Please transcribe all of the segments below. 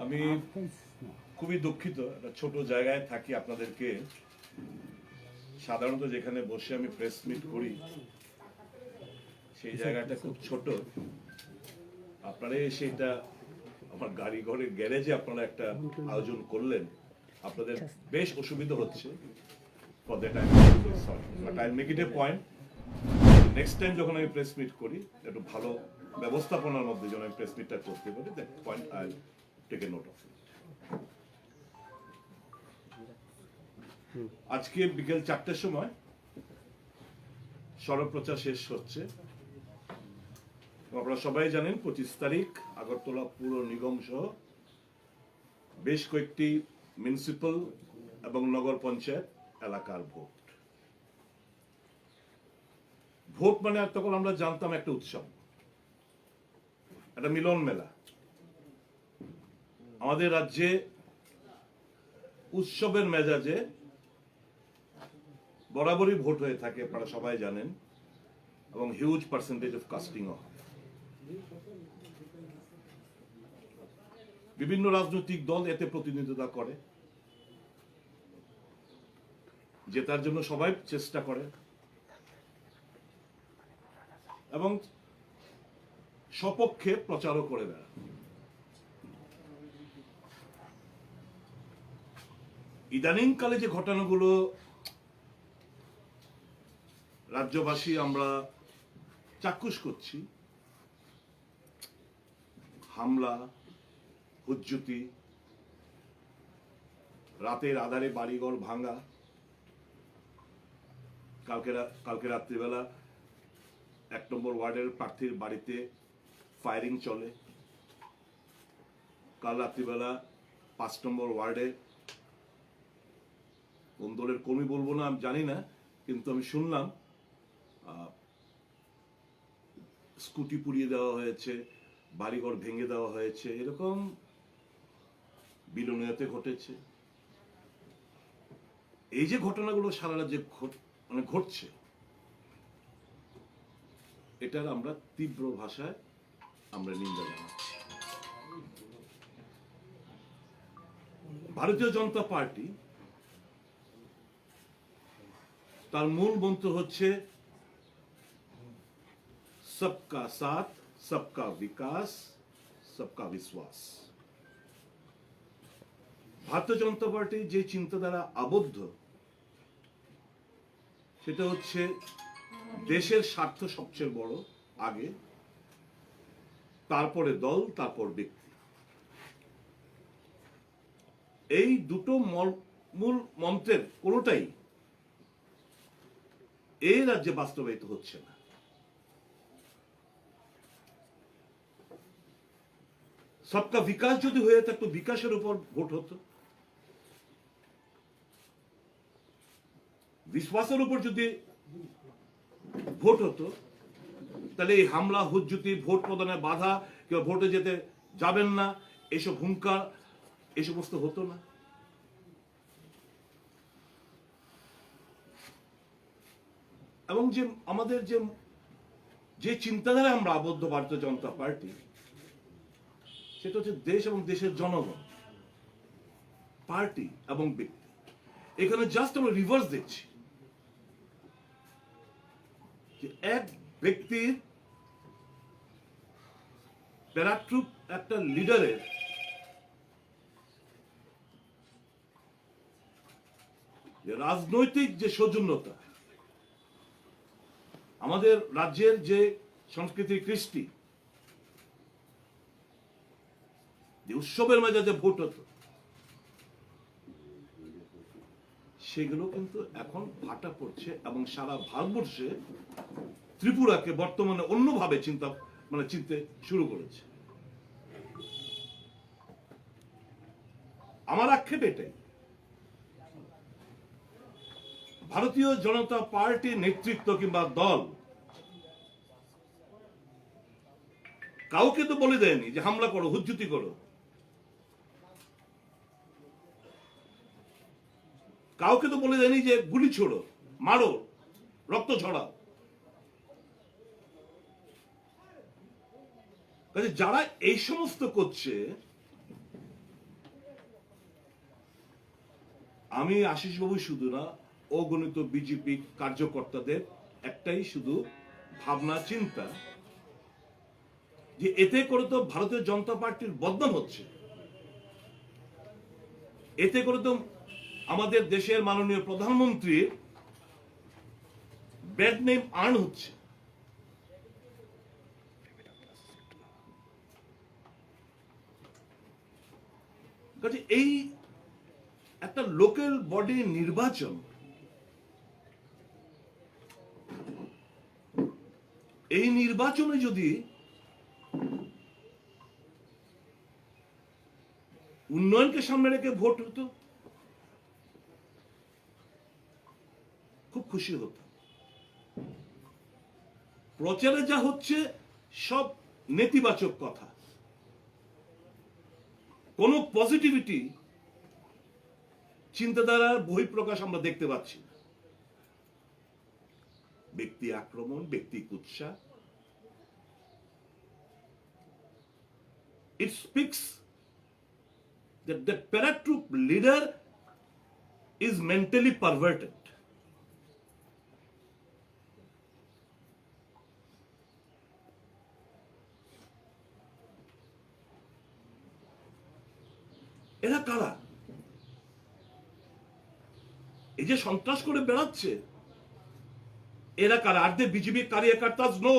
আমি খুবই দুঃখিত, একটা ছোট জায়গায় থাকি। আপনাদেরকে সাধারণত যেখানে বসে আমি প্রেস মিট করি সেই জায়গাটা খুব ছোট। আপনারা সেটা আমার গাড়ি ঘরের গ্যারেজে আপনারা একটা আয়োজন করলেন, আপনাদের বেশ অসুবিধা হচ্ছে। For that I am sorry, but I make it A point next time যখন আমি প্রেস মিট করি একটু ভালো ব্যবস্থাপনার মধ্যে যেন আমি প্রেস মিটটা করতে পারি। That point I take a note of. আজকে বিকেল 4টার সময় সড়ক প্রচার শেষ হচ্ছে। আপনারা সবাই জানেন 25 তারিখ আগরতলা পুর নিগম সহ বেশ কয়েকটি মিউনিসিপাল এবং নগর পঞ্চায়েত এলাকার ভোট। ভোট মানে তখন আমরা জানতাম একটা উৎসব, একটা মিলন মেলা। আমাদের রাজ্যে উৎসবের মেজাজে বরাবরই ভোট হয়ে থাকে, আপনারা সবাই জানেন, এবং হিউজ পার্সেন্টেজ অফ কাস্টিংও হয়। বিভিন্ন রাজনৈতিক দল এতে প্রতিনিধিত্ব করে, জেতার জন্য সবাই চেষ্টা করে এবং সপক্ষে প্রচারও করে বেড়ায়। ইদানিংকালে যে ঘটনাগুলো রাজ্যবাসী আমরা চাক্ষুষ করছি, হামলা, হুজ্জুতি, রাতের আধারে বাড়িঘর ভাঙা, কালকে রাত্রিবেলা 1 নম্বর ওয়ার্ডের প্রার্থীর বাড়িতে ফায়ারিং চলে, কাল রাত্রিবেলা 5 নম্বর ওয়ার্ডে কোন দলের কর্মী বলবো না, আমি জানি না, কিন্তু আমি শুনলাম স্কুটি পুড়িয়ে দেওয়া হয়েছে, বাড়িঘর ভেঙে দেওয়া হয়েছে, এরকম বিলোনিয়াতে ঘটেছে। এই যে ঘটনাগুলো সারা রাজ্যে ঘটছে, এটার আমরা তীব্র ভাষায় আমরা নিন্দা জানাচ্ছি। ভারতীয় জনতা পার্টি তার মূল মন্ত্র হচ্ছে সবকা সাথ, সবকা বিকাশ, সবকা বিশ্বাস। ভারতীয় জনতা পার্টি যে চিন্তাধারা আবদ্ধ, সেটা হচ্ছে দেশের স্বার্থ সবচেয়ে বড় আগে, তারপরে দল, তারপর ব্যক্তি। এই দুটো মূল মন্ত্রের কোনোটাই এই রাজ্যে বাস্তবায়িত হচ্ছে না। সবকা বিকাশ যদি হয়ে থাকতো, বিকাশের উপর ভোট হতো, বিশ্বাসের উপর যদি ভোট হতো, তাহলে এই হামলা, হুজ্জুতি, ভোট প্রদানে বাধা, কেউ ভোটে যেতে যাবেন না, এসব হুঙ্কার, এই সমস্ত হতো না। এবং যে আমাদের যে চিন্তাধারা আমরা আবদ্ধ ভারতীয় জনতা পার্টি, সেটা হচ্ছে দেশ এবং দেশের জনগণ, পার্টি এবং ব্যক্তি। এখানে জাস্ট আমরা রিভার্স দেখছি, এক ব্যক্তির, প্যারাট্রুপ একটা লিডারের রাজনৈতিক যে সৌজন্যতা, আমাদের রাজ্যের যে সংস্কৃতি, কৃষ্টি, যে উৎসবের মেজাজে ভোট হতো, সেগুলো কিন্তু এখন ভাটা পড়ছে এবং সারা ভারতবর্ষে ত্রিপুরাকে বর্তমানে অন্যভাবে চিনতে শুরু করেছে। আমার আক্ষেপ এটাই, ভারতীয় জনতা পার্টির নেতৃত্ব কিংবা দল কাউকে তো বলে দেয়নি যে হামলা করো, হুজ্জুতি করো, কাউকে তো বলে দেয়নি যে গুলি ছোড়ো, মারো, রক্ত ঝরাও। কাজে যারা এই সমস্ত করছে, আমি আশিস বাবু শুধু না, অগণিত বিজেপি কার্যকর্তাদের একটাই শুধু ভাবনা চিন্তা, যে এতে করে তো ভারতীয় জনতা পার্টির বদনাম হচ্ছে, এতে করে তো আমাদের দেশের মাননীয় প্রধানমন্ত্রীর ব্যাড নেম আর্ন হচ্ছে। কাজে এই একটা লোকাল বডি নির্বাচন, এই নির্বাচনে যদি উন্নয়নকে সামনে রেখে ভোট হতো, খুব খুশি হতো। প্রচারে যা হচ্ছে সব নেতিবাচক কথা, কোন পজিটিভিটি চিন্তাধারার বহিঃপ্রকাশ আমরা দেখতে পাচ্ছি না। ব্যক্তি আক্রমণ, ব্যক্তি কুৎসা। It speaks that the paratroop leader is mentally perverted. এরা কারা? এই যে সন্ত্রাস করে বেড়াচ্ছে, এরা কারা? আর দে বিজেপি কার্যকর্তাস? নো।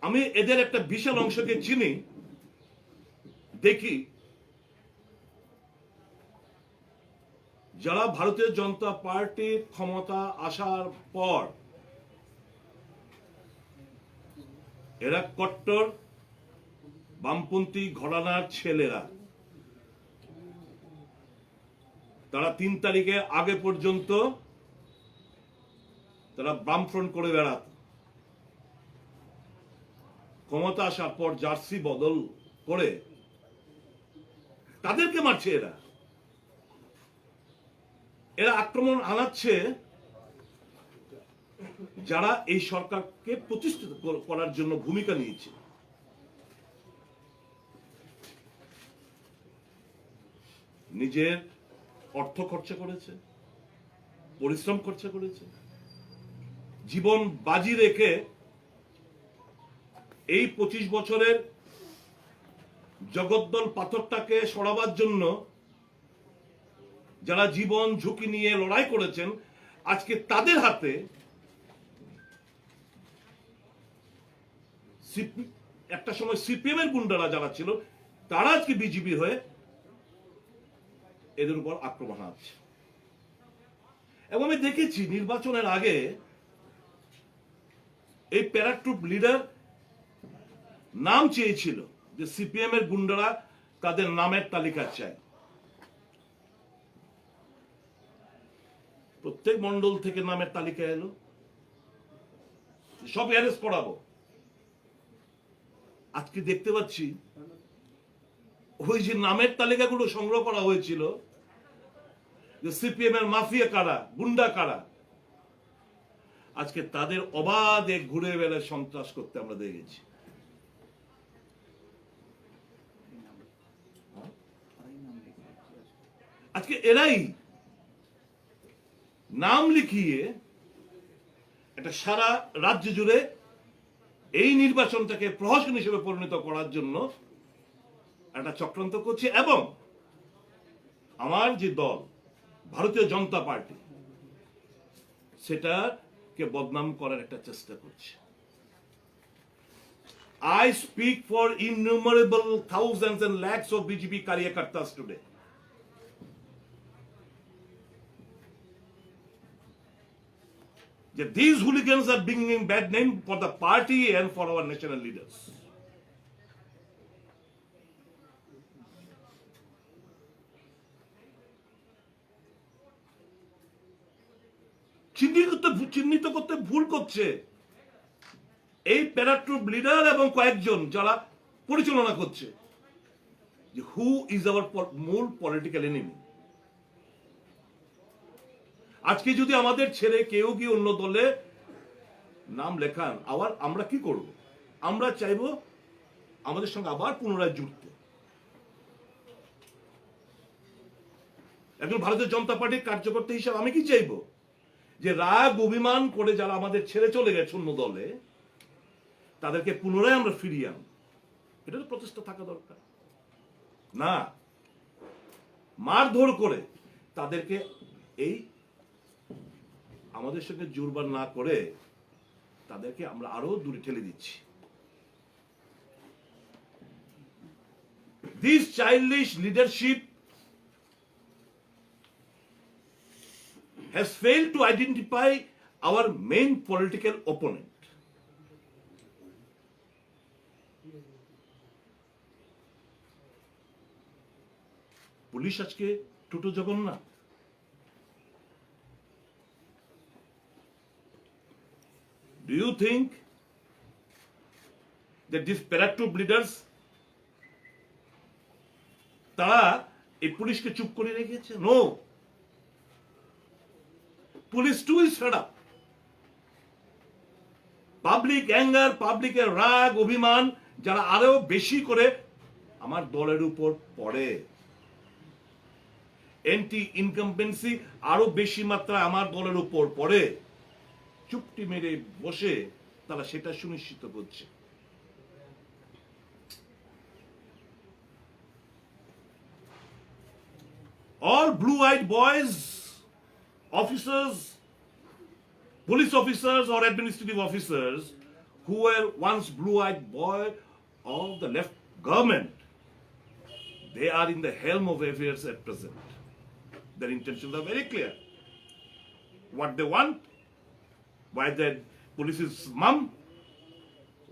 আমি এদের একটা বিশাল অংশকে চিনি, দেখি যারা ভারতীয় জনতা পার্টির ক্ষমতা আসার পর এরা কট্টর বামপন্থী ঘরানার ছেলেরা, তারা 3 তারিখে আগে পর্যন্ত তারা বামফ্রন্ট করে বেড়াত। ক্ষমতা আসার পর জার্সি বদল করে তাদেরকে মারছে এরা। এরা আক্রমণ আনাচ্ছে যারা এই সরকারকে প্রতিষ্ঠিত করার জন্য ভূমিকা নিয়েছে। নিজের অর্থ খরচা করেছে, পরিশ্রম খরচা করেছে, জীবন বাজি রেখে এই 25 বছরের জগদ্দল পাথরটাকে সরাবার জন্য যারা জীবন ঝুঁকি নিয়ে লড়াই করেছেন, আজকে তাদের হাতে একটা সময় সিপিএম এর গুন্ডারা যারা ছিল, তারা আজকে বিজেপি হয়ে এদের উপর আক্রমণ আছে। এবং আমি দেখেছি নির্বাচনের আগে এই প্যারাট্রুপ লিডার নাম চেয়েছিল যে সিপিএম এর গুন্ডারা তাদের নামের তালিকা চায়। প্রত্যেক মন্ডল থেকে নামের তালিকা এলো, সব অ্যারেস্ট করাবো। আজকে দেখতে পাচ্ছি ওই যে নামের তালিকাগুলো সংগ্রহ করা হয়েছিল, যে সিপিএম এর মাফিয়া কারা, গুন্ডা কারা, আজকে তাদের অবাধে ঘুরে বেড়ায় সন্ত্রাস করতে আমরা দেখেছি। আজকে এরাই নাম লিখিয়ে একটা সারা রাজ্য জুড়ে এই নির্বাচনটাকে প্রহসন হিসেবে পরিণত করার জন্য একটা চক্রান্ত করছে। এবং আমার যে দল ভারতীয় জনতা পার্টি, সেটাকে বদনাম করার একটা চেষ্টা করছে। I speak for innumerable thousands and lakhs of BJP Karyakartas today. That these hooligans are bringing bad name for the party and for our national leaders. চিহ্নিত করতে ভুল করছে এই প্যারাট্রুপ লিডার এবং কয়েকজন যারা পরিচালনা করছে, যে হু ইজ আওয়ার মূল পলিটিক্যাল এনিমি। আজকে যদি আমাদের ছেড়ে কেউ কি অন্য দলে নাম লেখান, আবার আমরা কি করব? আমরা চাইবো আমাদের সঙ্গে আবার পুনরায় জুড়তে। একজন ভারতীয় জনতা পার্টির কার্যকর্তা হিসাবে আমি কি চাইবো? যে রাগ অভিমান করে যারা আমাদের ছেড়ে চলে গেছে অন্য দলে, তাদেরকে পুনরায় আমরা ফিরিয়ে আনবো। এটা তো প্রচেষ্টা থাকা দরকার না। মারধর করে তাদেরকে এই আমাদের সঙ্গে জুড়বার না করে তাদেরকে আমরা আরো দূরে ঠেলে দিচ্ছি। This childish leadership has failed to identify our main political opponent. Police আজকে টোটো Jagannath. Do you think that these paratroop leaders তারা এই পুলিশকে চুপ করে রেখেছে? No, police too is fed up. Public anger, পাবলিকের রাগ অভিমান যারা আরো বেশি করে আমার দলের উপর পড়ে, এন্টি ইনকাম্পেন্সি আরো বেশি মাত্রায় আমার দলের উপর পড়ে, চুপটি মেরে বসে তারা সেটা সুনিশ্চিত করছে। All blue-eyed boys, officers, police officers or administrative officers who were once blue-eyed boy of the left government, they are in the helm of affairs at present. Their intentions are very clear. What they want, why the police is mum,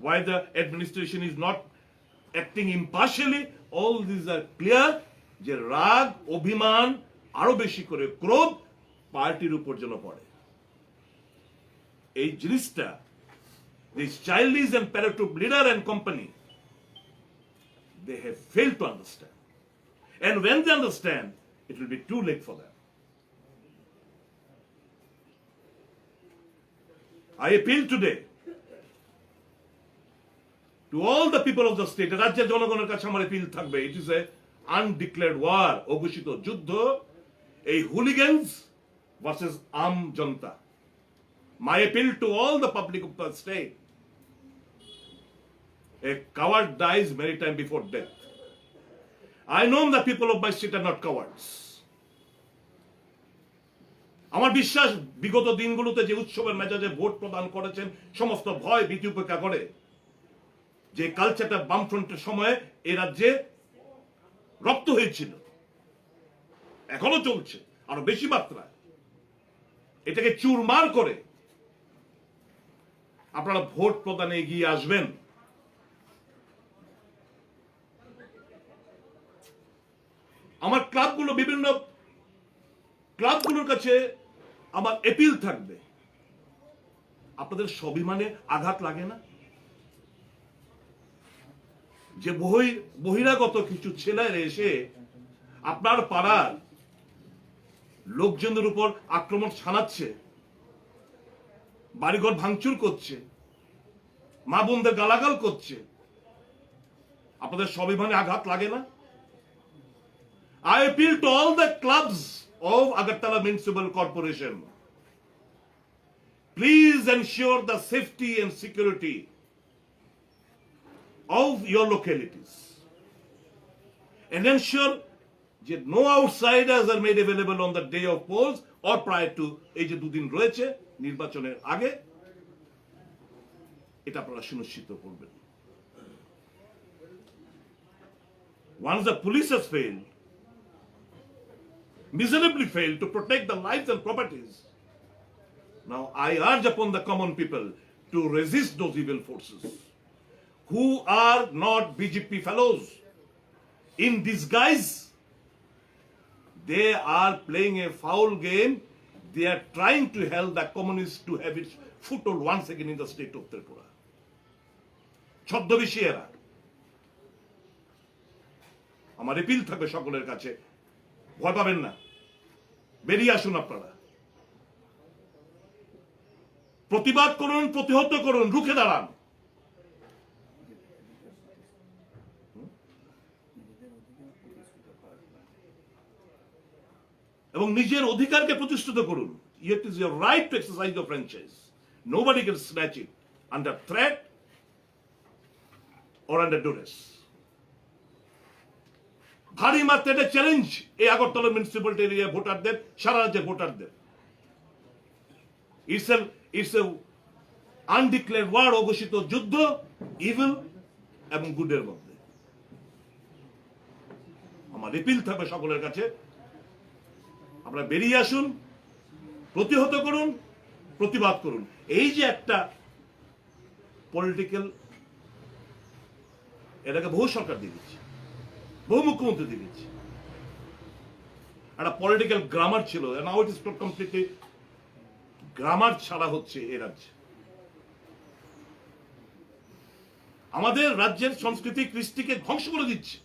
why the administration is not acting impartially, all these are clear. যে রাগ অভিমান আরো বেশি করে ক্রোধ পার্টির উপর যেন পড়ে। এই জিনিসটা this childish and paratroop leader and company they have failed to understand, and when they understand it will be too late for them. I appeal today to all the people of the state, রাজ্যের জনগণের কাছে আমার appeal থাকবে, it is a undeclared war, অঘোষিত যুদ্ধ, এই hooligans versus আম জনতা। My appeal to all the public of the state, a coward dies many times before death. I know the people of my state are not cowards. আমার বিশ্বাস বিগত দিনগুলোতে যে উৎসবের মেজাজে ভোট প্রদান করেছেন, সমস্ত ভয় ভীতি উপেক্ষা করে, যে কালচারটা বামফ্রন্টের সময়ে এই রাজ্যে রপ্ত হয়েছিল, এখনো চলছে আরো বেশি মাত্রায়, এটাকে চুরমার করে আপনারা ভোট প্রদানে এগিয়ে আসবেন। আমার বিভিন্ন ক্লাবগুলোর কাছে আমার এপিল থাকবে, আপনাদের স্বাভিমানে আঘাত লাগে না যে বহিরাগত কিছু ছেলেরা এসে আপনার পাড়ার লোকজনের উপর আক্রমণ ছাড়াচ্ছে, বাড়িঘর ভাঙচুর করছে, মা বোনদের গালাগাল করছে, আপনাদের স্বাভিমানে আঘাত লাগে না? I appeal to all the clubs of Agartala Municipal Corporation. Please ensure the safety and security of your localities, and ensure that no outsiders are made available on the day of polls or prior to এই যে দুদিন রয়েছে নির্বাচনের আগে, এটা আপনারা সুনিশ্চিত করবেন। Once the police has failed, miserably failed to protect the lives and properties, now I urge upon the common people to resist those evil forces who are not BJP fellows. In disguise, they are playing a foul game. They are trying to help the communists to have its foothold once again in the state of Tripura. ছদ্মবেশী এরা। আমার appeal থাকবে সকলের কাছে, ভয় পাবেন না, বেরিয়ে আসুন আপনারা। প্রতিবাদ করুন, প্রতিহত করুন, রুখে দাঁড়ান। এবং নিজের অধিকারকে প্রতিষ্ঠিত করুন। It is your right to exercise your franchise. Nobody can snatch it under threat or under duress. ভারী মাত্রায় একটা চ্যালেঞ্জ এই আগরতলা মিউনিসিপ্যালিটি এরিয়া ভোটারদের, সারা রাজ্যের ভোটারদের। ইটস এ আনডিক্লেয়ার্ড ওয়ার, অঘোষিত যুদ্ধ ইভিল এবং গুডের মধ্যে। আমার রিপিল থাকবে সকলের কাছে, আপনারা বেরিয়ে আসুন, প্রতিহত করুন, প্রতিবাদ করুন। এই যে একটা পলিটিক্যাল, এটাকে বহু সরকার দিয়ে দিচ্ছে, বহু মুখ্যমন্ত্রী দিয়ে দিচ্ছে, একটা পলিটিক্যাল গ্রামার ছিল, নাও ইট ইজ কমপ্লিটলি গ্রামার ছাড়া হচ্ছে এ রাজ্যে। আমাদের রাজ্যের সংস্কৃতি কৃষ্টিকে ধ্বংস করে দিচ্ছে।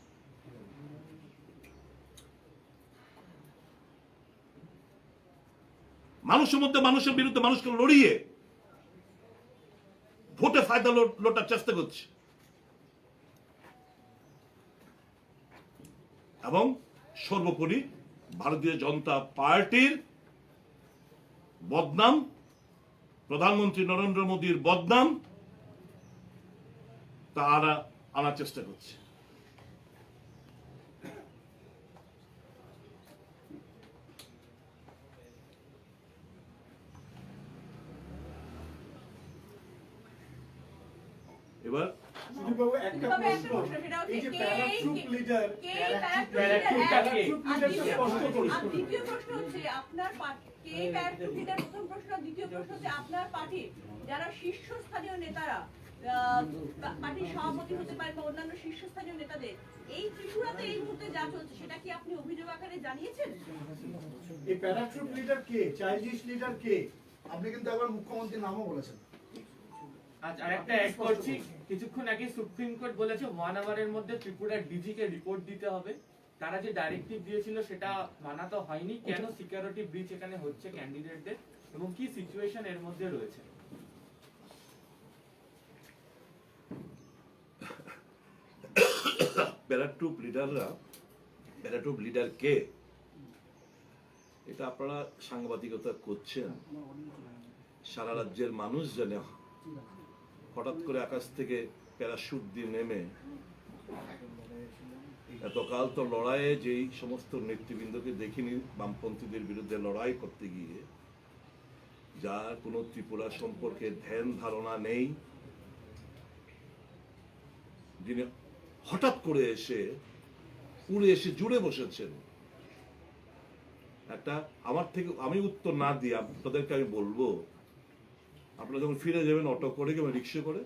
মানুষের মধ্যে মানুষের বিরুদ্ধে মানুষকে লড়িয়ে ভোটে ফায়দা লোটার চেষ্টা করছে এবং সর্বোপরি ভারতীয় জনতা পার্টির বদনাম, প্রধানমন্ত্রী নরেন্দ্র মোদীর বদনাম তারা আনার চেষ্টা করছে। এবার দ্বিতীয় প্রশ্ন হচ্ছে আপনার প্রথম প্রশ্ন, দ্বিতীয় প্রশ্ন হচ্ছে আপনার পার্টির যারা শীর্ষস্থানীয় নেতারা, পার্টির সভাপতি হতে পারেন বা অন্যান্য শীর্ষস্থানীয় নেতাদের এই ত্রিপুরাতে এই মুহূর্তে যা চলছে সেটা কি আপনি অভিযোগ আকারে জানিয়েছেন? এই প্যারাট্রুপ লিডার কে, চাইল্ডিশ লিডার কে? আপনি কিন্তু একবার মুখ্যমন্ত্রীর নামও বলেছেন। আচ্ছা, আরেকটা অ্যাড করছি, কিছুক্ষণ আগে সুপ্রিম কোর্ট বলেছে 1 আওয়ারের মধ্যে ত্রিপুরার ডিজি কে রিপোর্ট দিতে হবে। তারা যে ডাইরেক্টিভ দিয়েছিল সেটা মানা তো হয়নি। কেন সিকিউরিটি ব্রিচ এখানে হচ্ছে ক্যান্ডিডেটদের এবং কি সিচুয়েশন এর মধ্যে রয়েছে? প্যারাট্রুপ লিডার কে, এটা আপনারা সাংবাদিকতা করছেন, সারা রাজ্যের মানুষ জানে। হঠাৎ করে আকাশ থেকে প্যারাশুট দিয়ে নেমে এতকাল তো লড়াইয়ে যেই সমস্ত নেতৃবৃন্দকে দেখিনি বামপন্থীদের বিরুদ্ধে লড়াই করতে গিয়ে, যার কোনো ত্রিপুরা সম্পর্কে ধ্যান ধারণা নেই, যিনি হঠাৎ করে এসে উড়ে এসে জুড়ে বসেছেন। একটা আমার থেকে আমি উত্তর না দিয়ে আপনাদেরকে আমি বলবো, আপনারা যখন ফিরে যাবেন অটো করে কিংবা রিক্সা করে,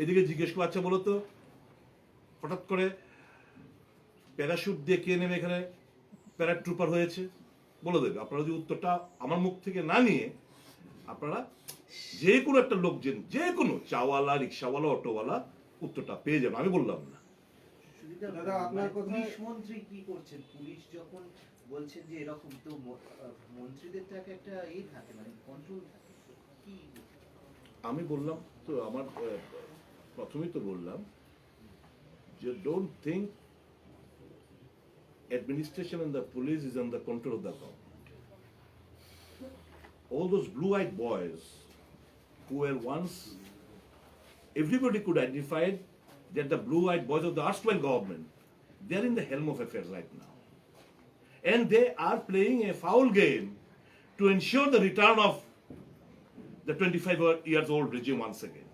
এদিকে জিজ্ঞেস করবো, আচ্ছা বলো তো হঠাৎ করে প্যারাশুট দিয়ে কে নেমে এখানে প্যারাট্রুপার হয়েছে, বলে দেবে। আপনারা যদি উত্তরটা আমার মুখ থেকে না নিয়ে আপনারা যে কোনো একটা লোক, যে কোনো চাওয়ালা, রিক্সাওয়ালা, অটোওয়ালা উত্তরটা পেয়ে যাবেন, আমি বললাম না। দাদা, আপনার পুলিশ মন্ত্রী কি করছেন? পুলিশ যখন বলছেন যে এরকম, তো মন্ত্রীদের তো একটা থাকে, মানে কন্ট্রোল থাকে, কি? আমি বললাম তো, আমার প্রথমেই তো বললাম যে don't think administration and the police is under control of the government. All those blue-eyed boys who were once, everybody could identify that the blue-eyed boys of the erstwhile government, they are in the helm of affairs right now. And they are playing a foul game to ensure the return of the 25 years old regime once again.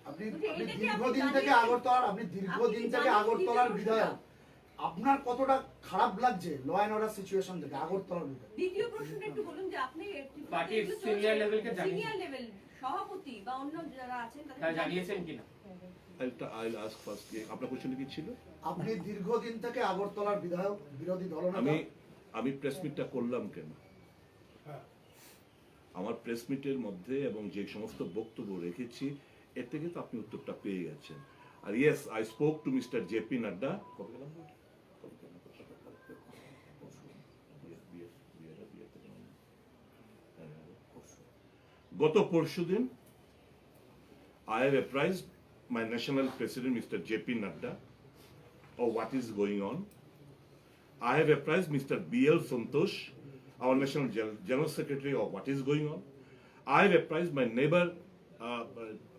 আপনি দীর্ঘদিন থেকে আগরতলার বিধায়ক, আপনার কতটা খারাপ লাগছে ল and order situation থেকে আগরতলার বিধায়ক? দ্বিতীয় প্রশ্নটা একটু বলুন যে আপনি পার্টির সিনিয়র লেভেলকে সিনিয়র লেভেল সভাপতি বা অন্য যারা আছেন তারা জানিয়েছেন কিনা? I'll ask first. আপনার কোশ্চেন কি ছিল? আপনি দীর্ঘদিন থেকে আগরতলার বিধায়ক, বিরোধী দলনেতা। আমি প্রেস মিটটা করলাম কেন? আমার প্রেস মিটের মধ্যে এবং যে সমস্ত বক্তব্য রেখেছি এর থেকে তো আপনি উত্তরটা পেয়ে গেছেন। আর yes, I spoke to mister JP Nadda. গত পরশুদিন I have apprised my national president, Mr. J.P. Nadda, of what is going on. I have apprised Mr. B.L. Santosh, our national general secretary, of what is going on. I have apprised my neighbor,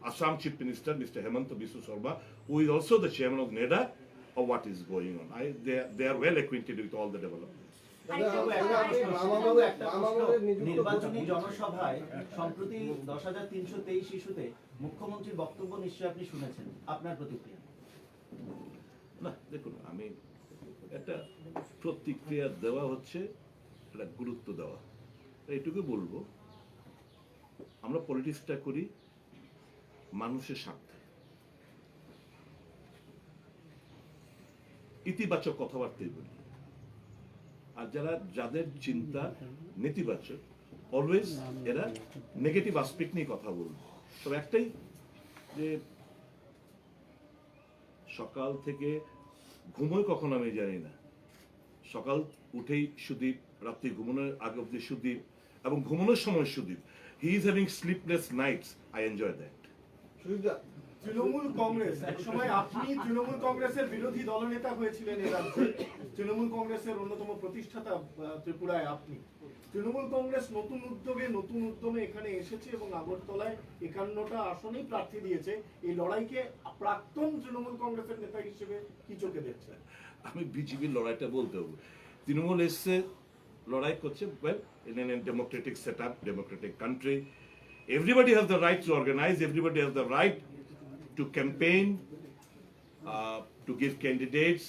Assam Chief Minister, Mr. Hemanta Biswa Sarma, who is also the chairman of NEDA, of what is going on. They are well acquainted with all the developments. নির্বাচনী জনসভায় সম্প্রতি 10,323 ইস্যুতে মুখ্যমন্ত্রীর বক্তব্য নিশ্চয়ই আপনি শুনেছেন, আপনার প্রতিক্রিয়া? না দেখুন, আমি একটা প্রতিক্রিয়া দেওয়া হচ্ছে, একটা গুরুত্ব দেওয়া, এইটুকু বলবো। আমরা পলিটিক্সটা করি মানুষের স্বার্থে, ইতিবাচক কথাবার্তাই বলি। আর যাদের চিন্তা নেতিবাচক, অলওয়েজ এরা নেগেটিভ আসপেক্ট নিয়ে কথা বলবে। তবে একটাই, যে সকাল থেকে ঘুমোয় কখন আমি জানি না, সকাল উঠেই সুদীপ, রাত্রি ঘুমানোর আগে অব্দি সুদীপ, এবং ঘুমানোর সময় Sudip. He is having sleepless nights, I enjoy that. Trinamool Congress, একসময় আপনি তৃণমূল কংগ্রেসের বিরোধী দলনেতা হয়েছিলেন এ রাজ্যে। তৃণমূল কংগ্রেসের অন্যতম প্রতিষ্ঠাতা ত্রিপুরায় আপনি। তৃণমূল কংগ্রেস নতুন উদ্যমে এখানে এসেছে এবং আগরতলায় 51টা আসনেই প্রার্থী দিয়েছে। এই লড়াইকে প্রাক্তন তৃণমূল কংগ্রেসের নেতা হিসেবে কি চোখে দেখছেন? আমি বিজেপির লড়াইটা বলতে হবে। তৃণমূল এসছে, লড়াই করছে, well, in an Democratic set up, Democratic country, everybody has the right to organize, everybody has the right to campaign, to give candidates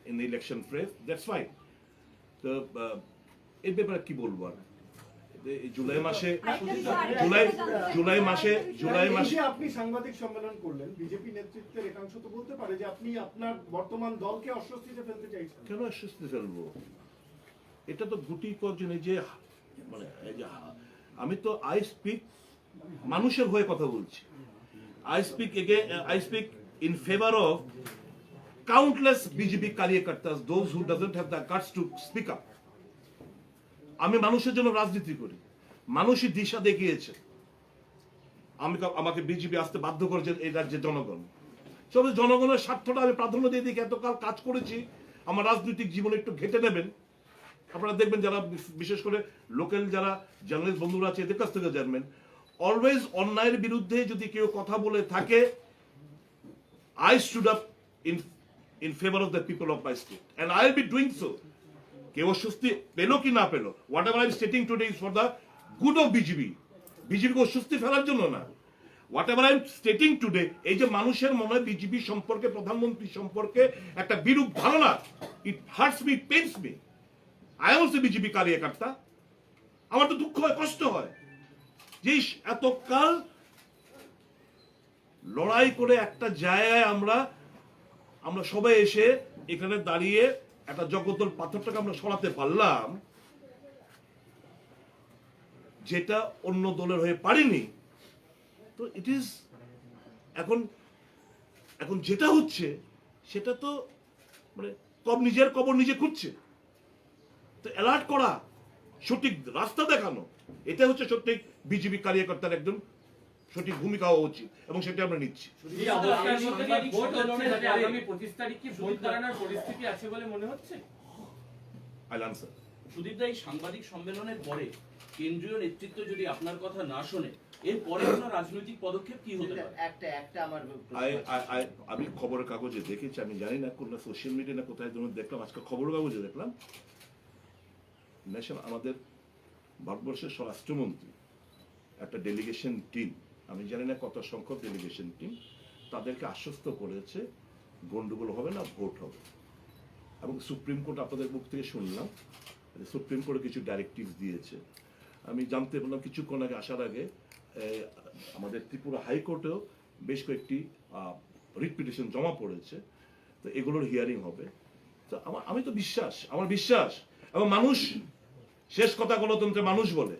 in the election phase. That's fine. তো এর ব্যাপারে কি বলবো আর? জুলাই মাসে এই যে আপনি সাংবাদিক সম্মেলন করলেন, বিজেপি নেতৃত্বের একাংশ তো বলতে পারে যে আপনি আপনার বর্তমান দলকে অস্বস্তিতে ফেলতে চাইছেন। কেন আশ্বস্তি ফেলবো? এটা তো গুটি কজন, এই যে মানে আমি তো আই স্পিক মানুষের হয়ে কথা বলছি। I speak in favor of countless BJP कार्यकर्ता, those who doesn't have the guts to speak up. আমি মানুষের জন্য রাজনীতি করি, মানুষই দিশা দেখিয়েছে। আমাকে বিজেপি আসতে বাধ্য করেছে এই রাজ্যের জনগণ। তবে জনগণের স্বার্থটা আমি প্রাধান্য দিয়ে দিই। এতকাল কাজ করেছি, আমার রাজনৈতিক জীবনে একটু ঘেটে নেবেন। আপনারা দেখবেন, যারা বিশেষ করে লোকাল যারা জার্নালিস্ট বন্ধুরা আছে, এদের কাছ থেকে জানবেন, অলওয়েজ অন্যায়ের বিরুদ্ধে যদি কেউ কথা বলে থাকে, I stood up in favor of the people of my state, and I'll be doing so. কেউ অস্বস্তি পেলো কি না পেলো, whatever I'm stating today is for the good of BJP. বিজেপিকে অস্বস্তি ফেলার জন্য না। whatever I'm stating today, এই যে মানুষের মনে বিজেপি সম্পর্কে, প্রধানমন্ত্রী সম্পর্কে একটা বিরূপ ধারণা, it hurts me, pains me. I am also BJP কার্যকর্তা, আমার তো দুঃখ হয়, কষ্ট হয় যে এতকাল লড়াই করে একটা জায়গায় আমরা সবাই এসে এখানে দাঁড়িয়ে একটা জগদ্দল পাথরটাকে আমরা সরাতে পারলাম, যেটা অন্য দলের হয়ে পারিনি। তো ইট ইজ এখন যেটা হচ্ছে সেটা তো মানে নিজের কবর নিজে খুঁজছে। তো অ্যালার্ট করা, সঠিক রাস্তা দেখানো, এটা হচ্ছে সত্যি বিজেপি কার্যকর্তার একজন সঠিক ভূমিকা হওয়া উচিত, এবং সেটা আমরা নিচ্ছি। এই অবস্থার মধ্যে কি ভোট হচ্ছে, যাতে আগামী 25 তারিখ কি ভোট দাঁড়ানোর পরিস্থিতি আছে বলে মনে হচ্ছে? I'll answer. সুদীপ দা, এই সাংবাদিক সম্মেলনের পরে কেন্দ্রীয় নেতৃত্ব যদি আপনার কথা না শোনে, এর পরে কোনো রাজনৈতিক পদক্ষেপ কি হতে পারে? একটা আমার আমি খবরের কাগজে দেখেছি, আমি জানি না কোন সোশ্যাল মিডিয়া না কোথায় দেখলাম, আজকে খবরের কাগজে দেখলাম আমাদের ভারতবর্ষের স্বরাষ্ট্রমন্ত্রী একটা ডেলিগেশন টিম, আমি জানি না কত সংখ্যক ডেলিগেশন টিম, তাদেরকে আশ্বস্ত করেছে গন্ডগোল হবে না, ভোট হবে। এবং সুপ্রিম কোর্ট, আপনাদের মুখ থেকে শুনলাম, সুপ্রিম কোর্টে কিছু ডাইরেক্টিভ দিয়েছে। আমি জানতে পারলাম কিছুক্ষণ আগে, আসার আগে আমাদের ত্রিপুরা হাইকোর্টেও বেশ কয়েকটি রিট পিটিশন জমা পড়েছে। তো এগুলোর হিয়ারিং হবে। তো আমার বিশ্বাস এবং মানুষ, শেষ কথা গণতন্ত্রে মানুষ বলে,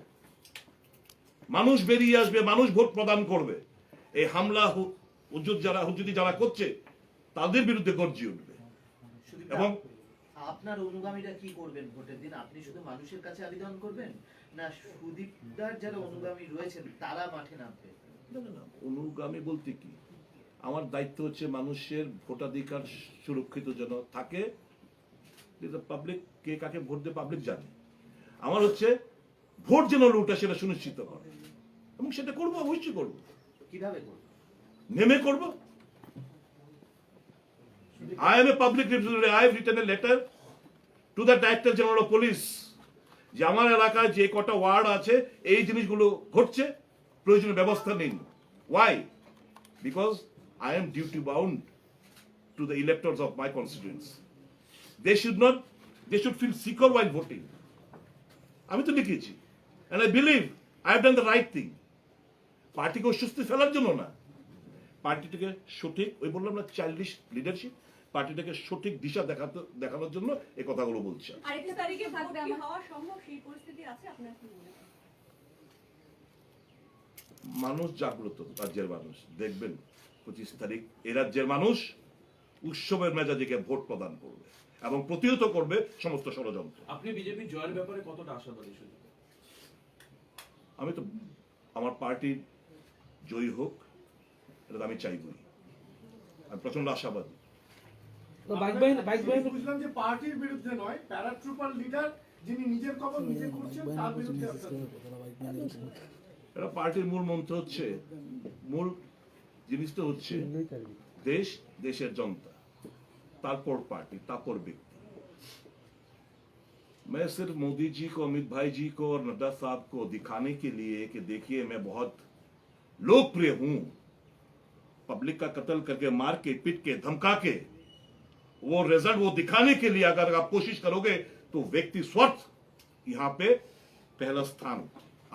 মানুষ বেরিয়ে আসবে, মানুষ ভোট প্রদান করবে। এই হামলা হুজুতি যারা করছে তাদের বিরুদ্ধে গর্জে উঠবে। এবং আপনার অনুগামীরা কি করবেন ভোটের দিন? আপনি শুধু মানুষের কাছে আবেদন করবেন, না সুদীপদার যারা অনুগামী রয়েছেন তারা মাঠে নামবে? না, অনুগামী বলতে কি, আমার দায়িত্ব হচ্ছে মানুষের ভোটাধিকার সুরক্ষিত যেন থাকে, পাবলিক কে কাকে ভোট দেবে পাবলিক জানে। আমার হচ্ছে ভোট যেন লুটা সেটা সুনিশ্চিত করে, এবং সেটা করবো, অবশ্যই করবো। কিভাবে করবে? নেমে করবো। I am a public representative. I have written a letter to the Director General of Police যে আমার এলাকায় যে কটা ওয়ার্ড আছে এই জিনিসগুলো ঘটছে, প্রয়োজনীয় ব্যবস্থা নিন। Why? Because I am duty bound to the electors of my constituents. They should feel secure while voting. আমি তো লিখেছি, and I believe I have done the right thing. পার্টিকে অস্বস্তি ফেলার জন্য না, পার্টিটাকে সঠিক, ওই বললাম না চাইল্ডিশ লিডারশিপ, পার্টিটাকে সঠিক দিশা দেখানোর জন্য এই কথাগুলো বলছি। আরেকটা তারিখে ভোট কি হওয়া সম্ভব, সেই পরিস্থিতি আছে আপনার কি মনে হয়? মানুষ জাগ্রত, রাজ্যের মানুষ দেখবেন 25 তারিখ এই রাজ্যের মানুষ উৎসবের মেজাজে ভোট প্রদান করবে এবং প্রতিহত করবে সমস্ত ষড়যন্ত্র। আপনি বিজেপির জয়ের ব্যাপারে কতটা আশাবাদী শুধু? আমি তো আমার পার্টির জয়ী হোক, এটা আমি চাইবই, আমি প্রচন্ড আশাবাদী। বুঝলাম যে পার্টির বিরুদ্ধে নয়, প্যারাট্রুপার লিডার যিনি নিজের খবর নিজে করছেন তার বিরুদ্ধে এটা পার্টির মূল মন্ত্র হচ্ছে, মূল জিনিসটা হচ্ছে দেশ, দেশের জনতা, তারপর পার্টি, তারপর ব্যক্তি। मैं सिर्फ मोदी जी को, अमित भाई जी को और नड्डा साहब को दिखाने के लिए कि देखिए मैं बहुत लोकप्रिय हूं, पब्लिक का कत्ल करके, मार के, पीट के, धमका के, वो रिजल्ट वो दिखाने के लिए अगर आप कोशिश करोगे तो व्यक्ति स्वार्थ यहां पे पहला स्थान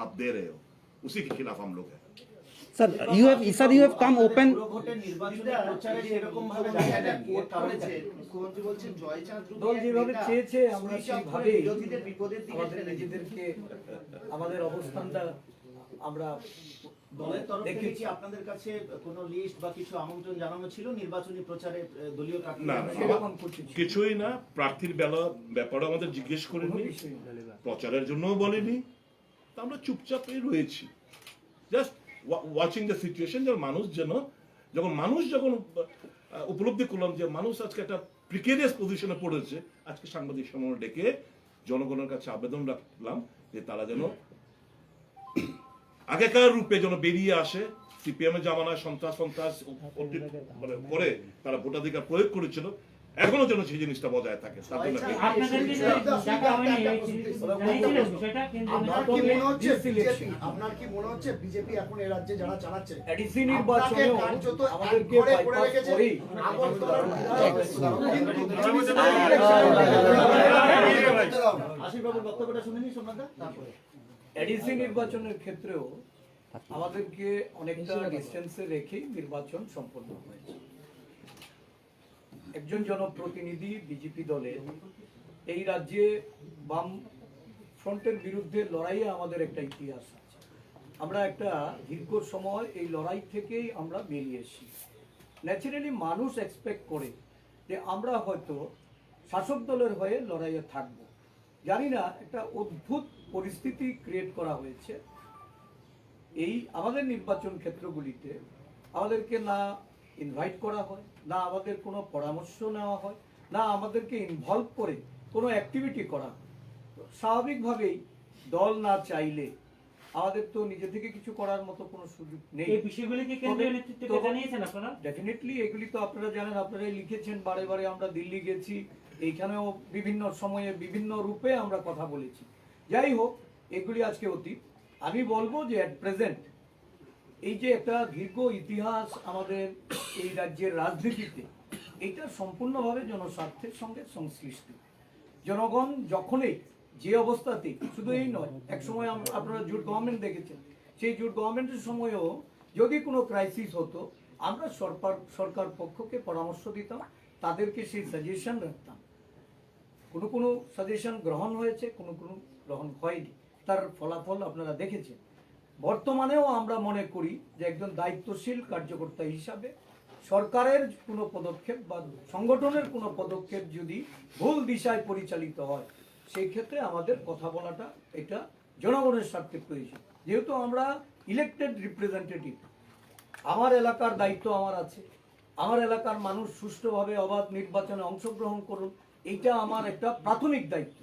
आप दे रहे हो, उसी के खिलाफ हम लोग हैं। Sir, you have come open. ভোটের নির্বাচনী প্রচারে সেরকম ভাবে দেখা যায়নি। এর কারণ কি? মুখ্যমন্ত্রী বলছেন জয়চাঁদ দল যেভাবে চেয়েছে আমরা সেইভাবে বিরোধীদের বিপদের দিকে আমাদের ঠেলে দিতে। নিজেদেরকে আমাদের অবস্থানটা আমরা দলের তরফ থেকে কি আপনাদের কাছে কোনো লিস্ট বা কিছু আমন্ত্রণ জানানো ছিল নির্বাচনী প্রচারে দলীয় প্রার্থী? না, সেরকম করছি কিছুই না, প্রার্থীর ব্যাপারে আমাদের জিজ্ঞেস করেনি, প্রচারের জন্যও বলেনি, তা আমরা চুপচাপই রয়েছি, জাস্ট ওয়াচিং দ্য সিচুয়েশন। যখন মানুষ উপলব্ধি করলাম যে মানুষ আজকে একটা প্রিকেরিয়াস পজিশনে পড়েছে, আজকে সাংবাদিক সম্মেলন ডেকে জনগণের কাছে আবেদন রাখলাম যে তারা যেন আগেকার রূপে যেন বেরিয়ে আসে। সিপিএম এর জামানায় সন্ত্রাস মানে করে তারা ভোটাধিকার প্রয়োগ করেছিল, এখনো যেন সেই জিনিসটা বজায় থাকে। আপনার কি মনে হচ্ছে বিজেপি এখন এই রাজ্যে যারা চালাচ্ছে এডিসি নির্বাচনেও আমাদেরকে বাইপাস করেই আশিসবাবুর বক্তব্যটা শুনে নি সোমনাথ, তারপরে এডিসি নির্বাচনের ক্ষেত্রেও আমাদেরকে অনেকটা ডিস্টেন্সে রেখেই নির্বাচন সম্পন্ন হয়েছে। একজন জনপ্রতিনিধি বিজেপি দলের এই রাজ্যে বাম ফ্রন্টের বিরুদ্ধে লড়াইয়ে আমাদের একটা ইতিহাস আছে। আমরা একটা দীর্ঘ সময় এই লড়াই থেকেই আমরা বেরিয়ে এসেছি। ন্যাচারালি মানুষ এক্সপেক্ট করে যে আমরা হয়তো শাসক দলের হয়ে লড়াইয়ে থাকব। জানি না, একটা অদ্ভুত পরিস্থিতি ক্রিয়েট করা হয়েছে এই আমাদের নির্বাচন ক্ষেত্রগুলিতে। আমাদেরকে না ইনভাইট করা হয়, না আমাদের কোনো পরামর্শ নেওয়া হয়, না আমাদেরকে ইনভলভ করে কোনো অ্যাক্টিভিটি করা হয়। স্বাভাবিকভাবেই দল না চাইলে আমাদের তো নিজে থেকে কিছু করার মতো কোনো সুযোগ নেই। এই বিষয়গুলি কি কেন্দ্রীয় নেতৃত্বকে জানিয়েছেন আপনারা? ডেফিনেটলি এগুলি তো আপনারা জানেন, আপনারাই লিখেছেন, বারে বারে আমরা দিল্লি গেছি, এইখানেও বিভিন্ন সময়ে বিভিন্ন রূপে আমরা কথা বলেছি। যাই হোক, এগুলি আজকে অতীত। আমি বলবো যে অ্যাট প্রেজেন্ট এই যে একটা দীর্ঘ ইতিহাস আমাদের এই রাজ্যের রাজনীতিতে, এটা সম্পূর্ণভাবে জনস্বার্থের সঙ্গে সংশ্লিষ্ট। জনগণ যখনই যে অবস্থাতে, শুধু এই নয়, একসময় আপনারা জোট গভর্নমেন্ট দেখেছেন, সেই জোট গভর্নমেন্টের সময়ও যদি কোনো ক্রাইসিস হতো আমরা সরকার পক্ষকে পরামর্শ দিতাম, তাদেরকে সেই সাজেশন রাখতাম। কোনো সাজেশন গ্রহণ হয়েছে, কোনো গ্রহণ হয়নি, তার ফলাফল আপনারা দেখেছেন। বর্তমানেও আমরা মনে করি যে একজন দায়িত্বশীল কার্যকর্তা হিসাবে সরকারের কোনো পদক্ষেপ বা সংগঠনের কোনো পদক্ষেপ যদি ভুল দিশায় পরিচালিত হয়, সেই ক্ষেত্রে আমাদের কথা বলাটা এটা জনগণের স্বার্থে প্রয়োজন। যেহেতু আমরা ইলেক্টেড রিপ্রেজেন্টেটিভ, আমার এলাকার দায়িত্ব আমার আছে, আমার এলাকার মানুষ সুষ্ঠুভাবে অবাধ নির্বাচনে অংশগ্রহণ করুন, এইটা আমার একটা প্রাথমিক দায়িত্ব।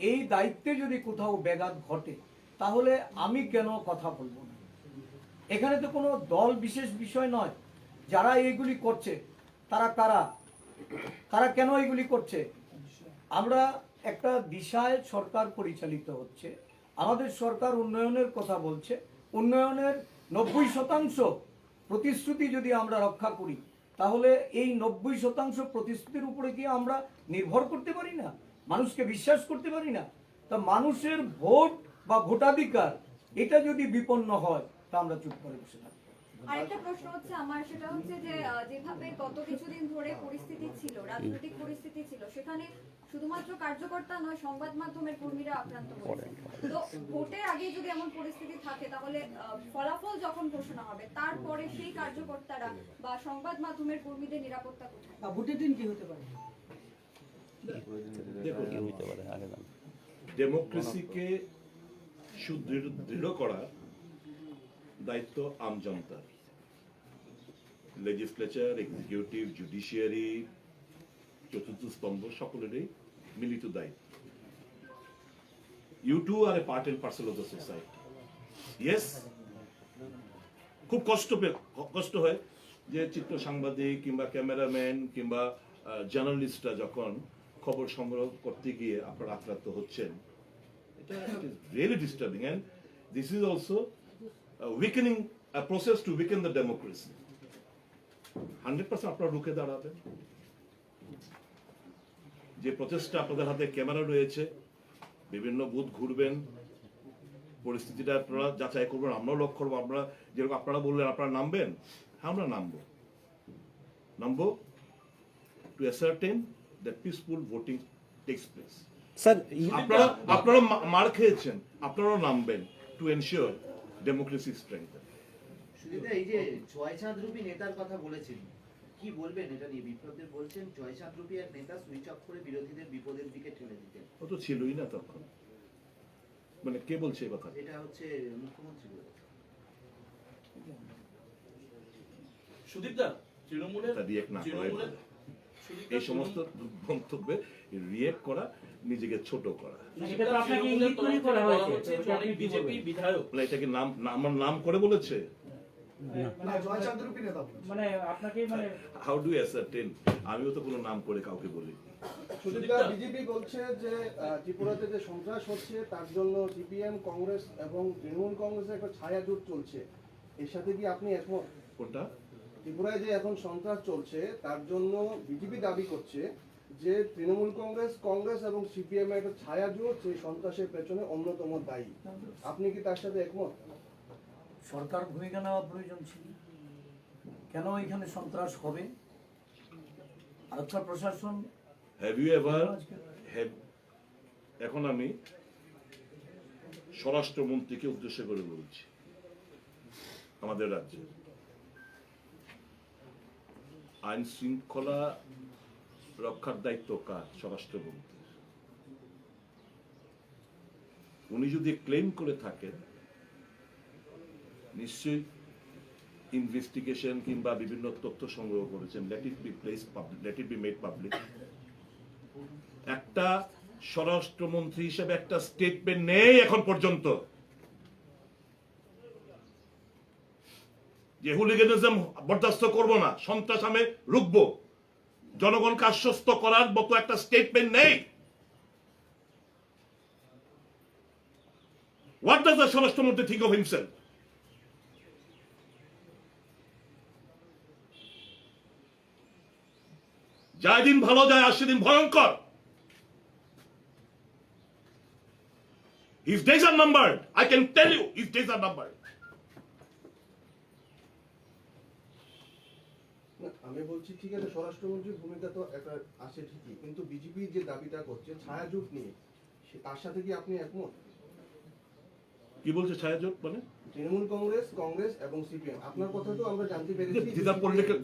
এই দায়িত্বে যদি কোথাও ব্যাঘাত ঘটে তাহলে আমি কেন কথা বলবো না? এখানে তো কোনো দল বিশেষ বিষয় নয়। যারা এইগুলি করছে তারা কারা, তারা কেন এইগুলি করছে? আমরা একটা দিশায় সরকার পরিচালিত হচ্ছে, আমাদের সরকার উন্নয়নের কথা বলছে, উন্নয়নের 90% প্রতিশ্রুতি যদি আমরা রক্ষা করি তাহলে এই 90% প্রতিশ্রুতির উপরে কি আমরা নির্ভর করতে পারি না? মানুষকে বিশ্বাস করতে পারি না? তা মানুষের ভোট বা ভোটাধিকার এটা যদি বিপন্ন হয় তা আমরা চুপ করে বসে থাকি। আরেকটা প্রশ্ন হচ্ছে আমার, সেটা হচ্ছে যে যেভাবে গত কিছুদিন ধরে পরিস্থিতি ছিল, রাজনৈতিক পরিস্থিতি ছিল, সেখানে শুধুমাত্র কার্যকর্তা নয়, সংবাদ মাধ্যমের কর্মীরা আক্রান্ত হয়েছে। তো ভোটের আগে যদি এমন পরিস্থিতি থাকে তাহলে ফলাফল যখন ঘোষণা হবে তারপরে সেই কার্যকর্তারা বা সংবাদ মাধ্যমের কর্মীদের নিরাপত্তা কোথায়? ভোটের দিন কি হতে পারে? ডেমোক্রেসিকে সুদৃঢ় করা দায়িত্ব আমজনতার। লেজিসলেচার, এক্সিকিউটিভ, জুডিশিয়ারি, চতুর্থ স্তম্ভ সকলেরই মিলিত দায়িত্ব। You too are a part and parcel of the society. Yes, খুব কষ্ট হয় যে চিত্র সাংবাদিক কিংবা ক্যামেরাম্যান কিংবা জার্নালিস্টরা যখন খবর সংগ্রহ করতে গিয়ে আপনারা আক্রান্ত হচ্ছেন, এটা really disturbing, and this is also weakening a process to weaken the democracy. 100% আপনারা রুখে দাঁড়াবেন। যে প্রচেষ্টা আপনাদের হাতে ক্যামেরা রয়েছে, বিভিন্ন বুথ ঘুরবেন, পরিস্থিতিটা আপনারা যাচাই করবেন, আমরাও লক্ষ্য করবো। আমরা যেরকম আপনারা বললেন আপনারা নামবেন, হ্যাঁ আমরা নামবো two ascertain that peaceful voting takes place. Sir, আপনারা মার খেয়েছেন, আপনারাও নামবেন টু এনশিওর ডেমোক্রেসি স্ট্রেংথ। সুদীপদা, এই যে জয়চাঁদ রূপী নেতার কথা বলেছেন, কি বলবেন এটা নিয়ে? বিপ্লবদের বলছেন জয়চাঁদ রূপী এক নেতা সুইচ অফ করে বিরোধীদের বিপদের দিকে ঠেলে দিতেন। ও তো ছিলই না তখন। মানে কে বলছে এই কথা? এটা হচ্ছে মুখ্যমন্ত্রী বলেছেন। সুদীপদা, তৃণমূলের রিয়েক্ট না করাই ভালো। এই সমস্ত মন্তব্যে রিয়েক্ট করা নিজেকে ছোট করা। এটা তো আপনাকে ইঙ্গিত করে করা হয়েছে যে আপনি বিজেপি বিধায়ক, মানে এটা কি আমার নাম করে বলেছে? মানে আপনাকে মানে হাউ ডু অ্যাসার্টেন? আমিও তো কোনো নাম করে কাউকে বলি। বিজেপি বলছে যে ত্রিপুরাতে যে সন্ত্রাস হচ্ছে তার জন্য সিপিএম, কংগ্রেস এবং তৃণমূল কংগ্রেসের একটা ছায়া জোট চলছে, এর সাথে কি আপনি একমত? কোনটা? ত্রিপুরায় যে এখন সন্ত্রাস চলছে তার জন্য বিজেপি দাবি করছে যে তৃণমূল কংগ্রেস এবং সিপিএম এর একটা ছায়া জোট সেই সন্ত্রাসের পেছনে অন্যতম দায়ী। আপনি কি তার সাথে একমত? সরকার ভূমিকা নেওয়া প্রয়োজন ছিল। কেন এখানে সন্ত্রাস হবে? আরক্ষা প্রশাসন হ্যাভ ইউ এভার এখন আমি স্বরাষ্ট্রমন্ত্রীকে উদ্দেশ্য করে বলছি, আমাদের রাজ্যে আইন শৃঙ্খলা রক্ষার দায়িত্ব কার? স্বরাষ্ট্রমন্ত্রী। উনি যদি ক্লেম করে থাকেন, নিশ্চয়ই ইনভেস্টিগেশন কিংবা বিভিন্ন তথ্য সংগ্রহ করেছেন। Let it be made public. একটা স্বরাষ্ট্রমন্ত্রী হিসেবে একটা স্টেটমেন্ট নেই এখন পর্যন্ত যে হুলিগানিজম বরদাস্ত করব না, সন্ত্রাস আমি রুখবো, জনগণকে আশ্বস্ত করার মতো একটা স্টেটমেন্ট নেই। What does the স্বরাষ্ট্রমন্ত্রী think of himself? যায় দিন ভালো যায়, আসে দিন ভয়ঙ্কর। His days are numbered. I can tell you, his days are numbered. আমি বলছি ঠিক আছে, স্বরাষ্ট্রমন্ত্রীর ভূমিকা তো একটা আছে ঠিকই, কিন্তু বিজেপি যে দাবিটা করছে ছায়া জোট নিয়ে, তার সাথে কি আপনি একমত? কি বলছে ছায়া জোট? মানে তৃণমূল কংগ্রেস এবং সিপিএম, আপনার কথা তো আমরা জানতে পেরেছি।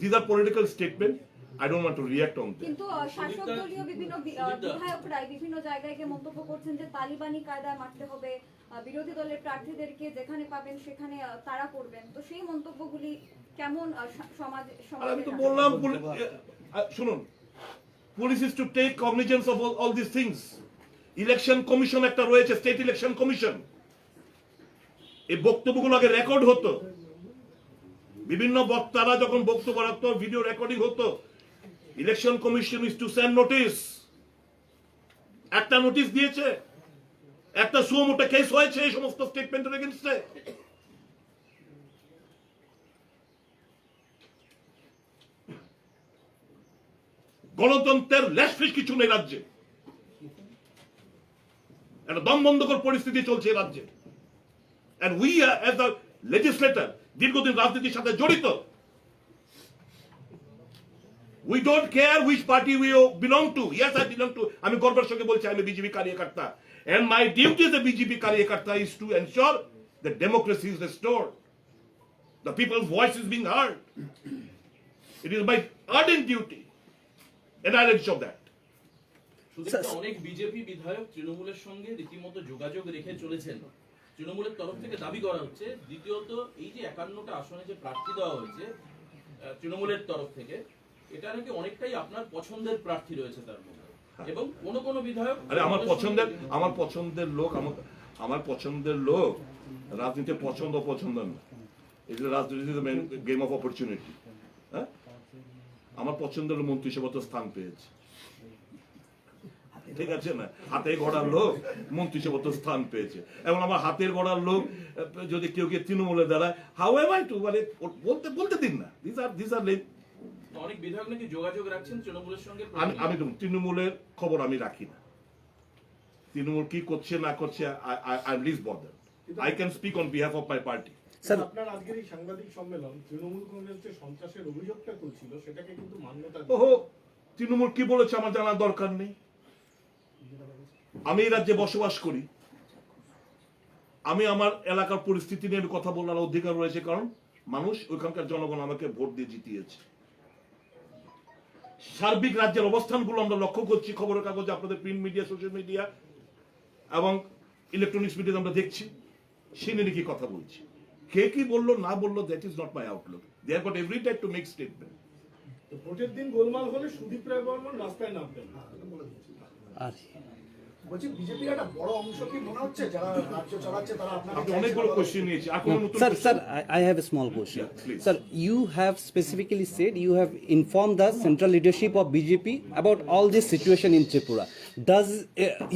These are political statement. I don't want to react on that. কিন্তু শাসক দলীয় বিভিন্ন বিধায়করাই বিভিন্ন জায়গায় গিয়ে মন্তব্য করছেন যে তালিবানি কায়দায় মারতে হবে, বিরোধী দলের প্রার্থীদেরকে যেখানে পাবেন সেখানে তারা করবেন। তো সেই মন্তব্যগুলি কেমন আর আমি তো বললাম, শুনুন, police is to take cognizance of all this things. Election Commission একটা রয়েছে, স্টেট ইলেকশন কমিশন। এই বক্তব্যগুলো আগে রেকর্ড হতো, বিভিন্ন বক্তারা যখন বক্তব্য রাখতো ভিডিও রেকর্ডিং হতো। Election commission is to send notice. একটা নোটিস দিয়েছে, একটা সুমোটো কেস হয়েছে এই সমস্ত স্টেটমেন্টের এগেইনস্টে। গণতন্ত্রের লেশফিস কিছু নেই রাজ্যে, একটা দমবন্ধকর পরিস্থিতি চলছে এই রাজ্যে। And we as a legislator, দীর্ঘদিন রাজনীতির সাথে জড়িত, we don't care which party we belong to. Yes, I belong to, আমি গর্বের সঙ্গে বলছি, আমি বিজেপি কার্যকর্তা, and my duty as a BJP কার্যকর্তা is to ensure that democracy is restored, the people's voice is being heard. It is my ardent duty and I will show that. Sudipta, অনেক BJP বিধায়ক তৃণমূলের সঙ্গে রীতিমতো যোগাযোগ রেখে চলেছেন। তৃণমূলের তরফ থেকে দাবি করা হচ্ছে, দ্বিতীয়ত এই যে 51টা আসনে যে প্রার্থী দেওয়া হয়েছে তৃণমূলের তরফ থেকে, এটা নাকি অনেকটাই আপনার পছন্দের প্রার্থী রয়েছে তার মধ্যে, এবং কোন কোন বিধায়ক আমার পছন্দের লোক রাজনীতি পছন্দ না, এটা রাজনীতি গেম অফ অপরচুনিটি। হ্যাঁ, আমার পছন্দের মন্ত্রী হিসেবে তো স্থান পেয়েছে, ঠিক আছে না? হাতে গড়ার লোক মন্ত্রী হিসেবে তো স্থান পেয়েছে, এবং আমার হাতের গড়ার লোক যদি কেউ তৃণমূলে দাঁড়ায়, হাউ এম আই টু, মানে বলতে দিন না। দিস আর অনেক বিধায়ক নাকি যোগাযোগ রাখছেন তৃণমূলের সঙ্গে। আমি তৃণমূলের খবর আমি রাখি না, তৃণমূল কি করছে না করছে I least bother. I can speak on behalf of my party. আপনার আজকের এই সাংবাদিক সম্মেলন তৃণমূল কংগ্রেস যে সন্ত্রাসের অভিযোগটা করছিল সেটাকে কিন্তু মান্যতা, ওহো, তৃণমূল কি বলেছে আমার জানার দরকার নেই। আমি এই রাজ্যে বসবাস করি, আমি আমার এলাকার পরিস্থিতি নিয়ে কথা বলার অধিকার রয়েছে, কারণ মানুষ, ওইখানকার জনগণ আমাকে ভোট দিয়ে জিতিয়েছে। সার্বিক রাজ্যের অবস্থানগুলো আমরা লক্ষ্য করছি, খবরের কাগজে, আপনাদের প্রিন্ট মিডিয়া, সোশ্যাল মিডিয়া এবং ইলেকট্রনিক্স মিডিয়া আমরা দেখছি। সে নিয়ে কি কথা বলছি, কে কি বললো না বললো, that is not my outlook. They have got every right to make statement. ভোটের দিন গোলমাল হলে সুদীপ রায় বর্মন রাস্তায় নামবেন। বলছি, বিজেপির একটা বড় অংশ কি মনে হচ্ছে যারা রাজ্য চালাচ্ছে তারা আপনাকে অনেকগুলো কোশ্চেন নিয়েছি। Sir, I have a small question. Yeah, please. Sir, you have specifically said you have informed the central leadership of BJP about all this situation in Tripura. Does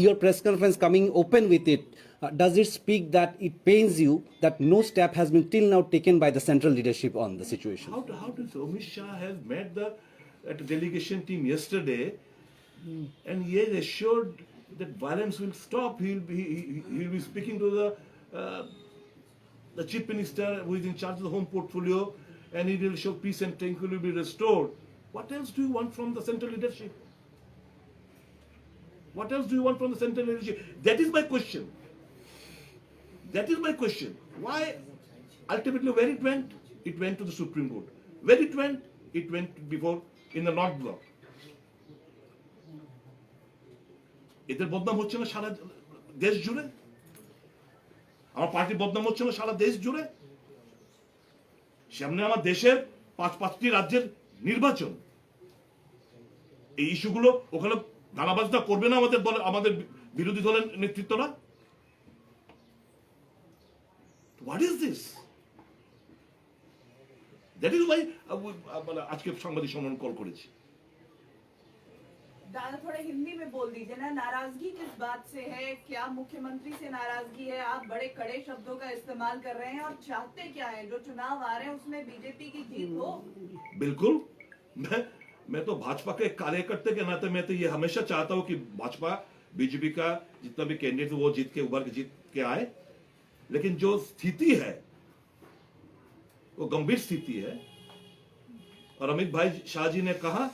your press conference coming open with it, does it speak that it pains you that no step has been till now taken by the central leadership on the situation? How does Amit Shah has met at a delegation team yesterday, and he has assured that violence will stop. He'll be speaking to the chief minister who is in charge of the home portfolio, and he will show peace and tranquility will be restored. What else do you want from the central leadership? What else do you want from the central leadership? That is my question. That is my question. Why ultimately where it went? It went to the Supreme Court. Where it went? It went before in the North Block. এদের বদনাম হচ্ছে না সারা দেশ জুড়ে? আমার পার্টির বদনাম হচ্ছে না সারা দেশ জুড়ে? সামনে আমার দেশের 5টি রাজ্যের নির্বাচন, এই ইস্যুগুলো ওখানে দানাবাজটা করবে না আমাদের দলের, আমাদের বিরোধী দলের নেতৃত্বরা? What is this? That is why আজকে সাংবাদিক সম্মেলন কল করেছি। दादा थोड़ा हिंदी में बोल दीजिए ना, नाराजगी किस बात से है? क्या मुख्यमंत्री से नाराजगी है? आप बड़े कड़े शब्दों का इस्तेमाल कर रहे हैं और चाहते क्या है? जो चुनाव आ रहे हैं उसमें बीजेपी की जीत हो। बिल्कुल, मैं तो भाजपा के कार्यकर्ता के नाते मैं तो ये हमेशा चाहता हूँ कि भाजपा बीजेपी का जितना भी कैंडिडेट वो जीत के आए, लेकिन जो स्थिति है वो गंभीर स्थिति है। और अमित भाई शाह जी ने कहा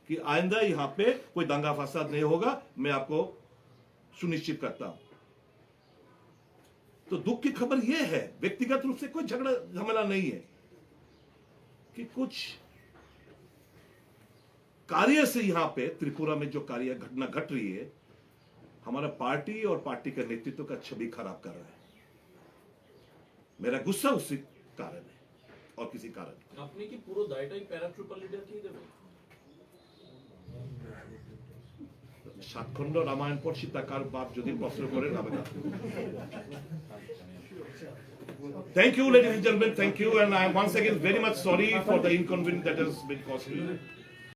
कि आइंदा यहाँ पे कोई दंगा फसाद नहीं होगा, मैं आपको सुनिश्चित करता हूं। तो दुख की खबर यह है, व्यक्तिगत रूप से कोई झगड़ा झमेला नहीं है, कि कुछ कार्य से यहाँ पे त्रिपुरा में जो कार्य घटना घट रही है, हमारा पार्टी और पार्टी का नेतृत्व का छवि खराब कर रहा है। मेरा गुस्सा उसी कारण है और किसी कारण। আপনি কি পুরো দায়টাই প্যারাট্রুপার লিডারকেই দেবেন? সাতখণ্ড রামায়ণ পড়ছি তা কার বাপ যদি প্রশ্ন করেন হবে না। Thank you, ladies and gentlemen. Thank you, and I am once again very much sorry for the inconvenience that has been caused me.